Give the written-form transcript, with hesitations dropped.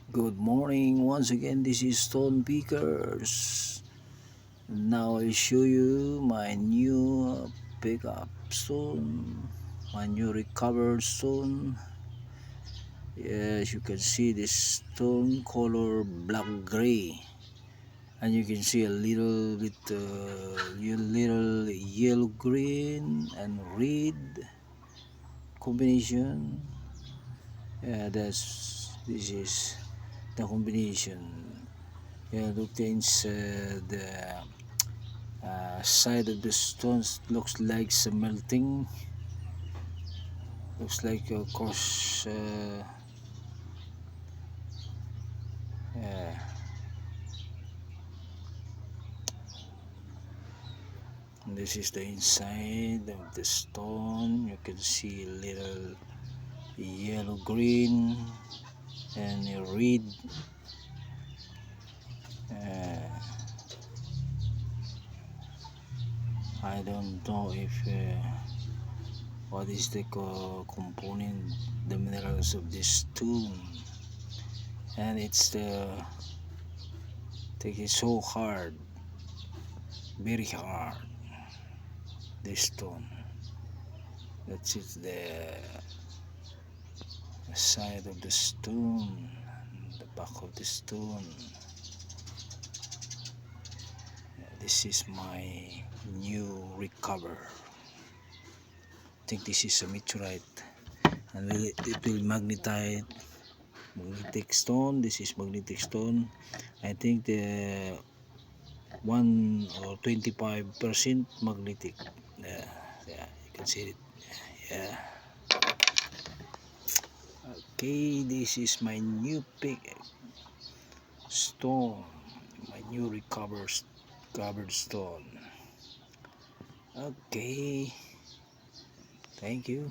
Good morning once again. This is Stone Pickers. Now I'll show you my new pickup stone, my new recovered stone. Yes, you can see this stone color black gray, and you can see a little bit little yellow green and red combination. Yeah, this is the combination. Yeah, look the side of the stones looks like some melting. Looks like of course yeah. This is the inside of the stone. You can see a little yellow green and a red. Uh, I don't know if what is the component, the minerals of this stone, and it's the take it so hard, very hard. This stone. That's it. The side of the stone, the back of the stone. This is my new recover. I think this is a meteorite, and it will magnetite. Magnetic stone. This is magnetic stone. I think the 1 or 25% magnetic. Yeah, you can see it. Yeah. Okay, this is my new pick stone, my new covered stone. Okay, thank you.